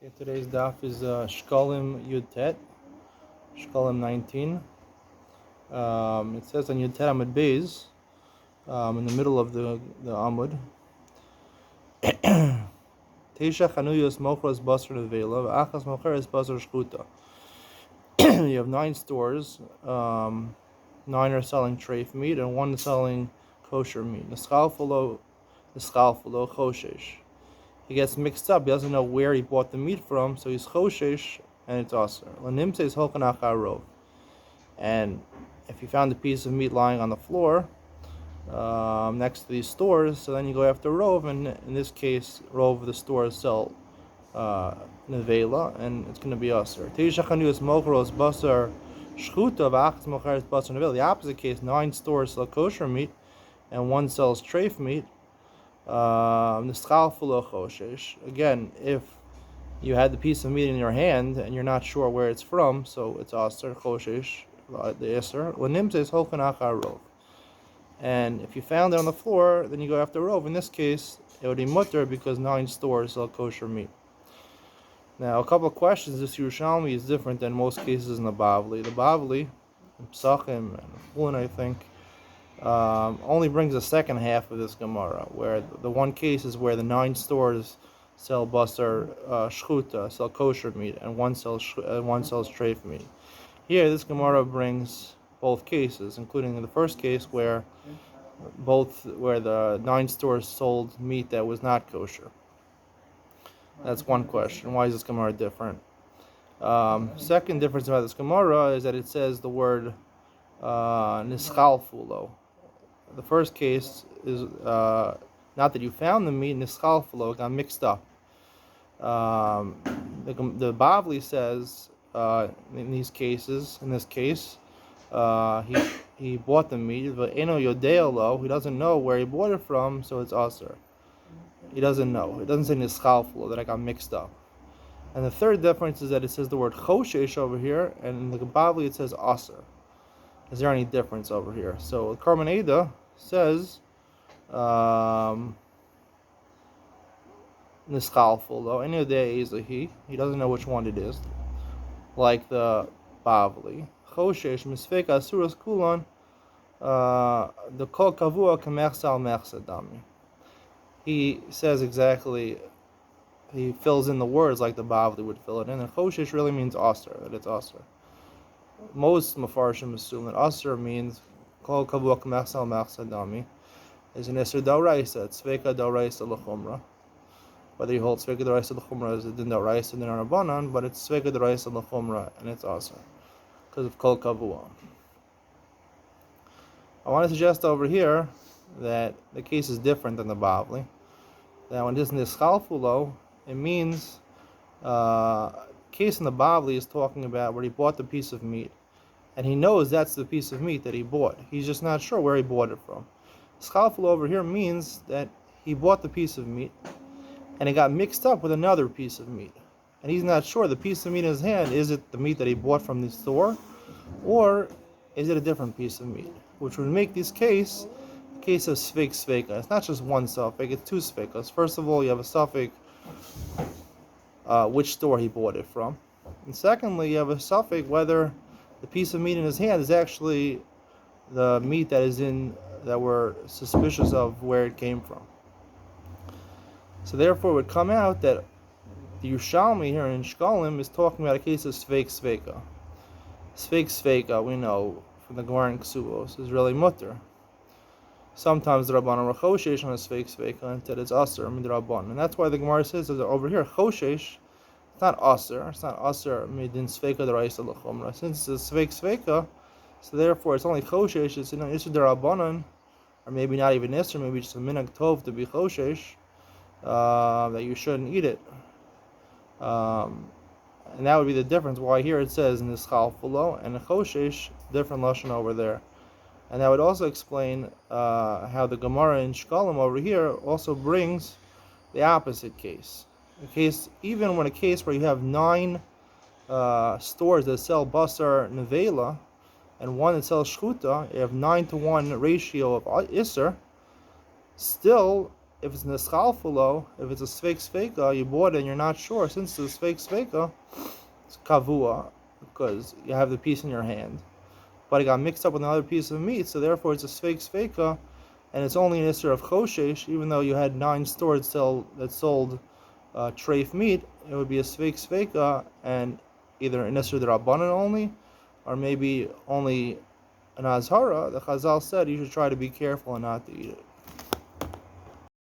Okay, today's daf is Shekalim Yud Tet, Shekalim 19. It says on Yud Tet Amud Beis, in the middle of the Amud, Teisha Chanuyos Mochros Basar Nevela, Achas Mocheres Basar Shchuta. You have 9 stores, 9 are selling treif meat, and 1 is selling kosher meat. Neschalfalo Choshesh. He gets mixed up. He doesn't know where he bought the meat from, so he's choshesh, and it's aser. Lanimse is holkanach harov. And if you found a piece of meat lying on the floor next to these stores, so then you go after rov, and in this case, rov the stores sell nevela, and it's going to be aser. Teishachanu is mochros basar shchuta v'achas mocheres basar nevela. The opposite case, 9 stores sell kosher meat, and 1 sells treif meat. Again, if you had the piece of meat in your hand and you're not sure where it's from, so it's aser choshesh, the aser. L'nimtzes holkanach harov. And if you found it on the floor, then you go after rov. In this case, it would be mutter because 9 stores sell kosher meat. Now, a couple of questions. This Yerushalmi is different than most cases in the Bavli. The Bavli, Psachim and Chulin, I think, only brings the second half of this Gemara, where the one case is where the 9 stores sell basar shchuta, sell kosher meat, and one sells treif meat. Here, this Gemara brings both cases, including the first case where the 9 stores sold meat that was not kosher. That's one question. Why is this Gemara different? Second difference about this Gemara is that it says the word nischalfulo. The first case is not that you found the meat, nischalfulo, got mixed up. The Bavli says in this case, he bought the meat, but eno yodeolo, he doesn't know where he bought it from, so it's aser. He doesn't know. It doesn't say nischalfulo, that I got mixed up. And the third difference is that it says the word choshesh over here, and in the Bavli it says aser. Is there any difference over here? So Karman Eda says nischalfulo, any day is a he doesn't know which one it is, like the Bavli. Choshesh misfeka asuras kulon, the kol kavua k'mechsal mechsadami. He says exactly, he fills in the words like the Bavli would fill it in, and choshesh really means aser, that it's aser. Most mafarshim assume that aser means kol kavua k'mechsal mechsadami is an iser d'oraisa, it's Sfeka d'oraisa l'chumra. Whether you hold Sfeka d'oraisa l'chumra as a din d'oraisa din rabbanan, but it's Sfeka d'oraisa l'chumra and it's aser because of kol kavua. I want to suggest over here that the case is different than the Bavli. That when this nischalfulo, it means case in the Bavli is talking about where he bought the piece of meat, and he knows that's the piece of meat that he bought. He's just not sure where he bought it from. Nischalfulo over here means that he bought the piece of meat, and it got mixed up with another piece of meat, and he's not sure the piece of meat in his hand, is it the meat that he bought from the store, or is it a different piece of meat, which would make this case a case of Sfeka. It's not just one Sfek, it's 2 Sfekas. First of all, you have a Sfek which store he bought it from, and secondly, you have a Sfek whether the piece of meat in his hand is actually the meat that we're suspicious of where it came from. So therefore, it would come out that the Yerushalmi here in Shekalim is talking about a case of Sfeka. Sfeka, we know from the Gemara in Ksuvos, is really mutter. Sometimes the Rabbanan are choshesh on a Sfeka, and said it's aser, I mean the Rabbanan. And that's why the Gemara says that over here, choshesh, it's not aser midin Sfeka d'oraisa l'chumra. Since it's Sfeka, so therefore it's only choshesh, it's in Isur d'Rabbanan, or maybe not even Isur, maybe just a minhag tov to be choshesh, that you shouldn't eat it. And that would be the difference why here it says nischalfulo and choshesh, different lashon over there. And that would also explain how the Gemara in Shekalim over here also brings the opposite case. Even when a case where you have 9 stores that sell basar nevela and 1 that sells shchuta, you have 9-to-1 ratio of iser. Still, if it's neschalfulo, if it's a Sfek Sfeka, you bought it and you're not sure, since it's a Sfek Sfeka, it's kavua, because you have the piece in your hand. But it got mixed up with another piece of meat, so therefore it's a Sfek Sfeka, and it's only an Isser of Choshesh, even though you had 9 stores that sold treif meat, it would be a Sfek Sfeka, and either an Isser D'Rabbanan only, or maybe only an Azhara. The Chazal said you should try to be careful and not to eat it.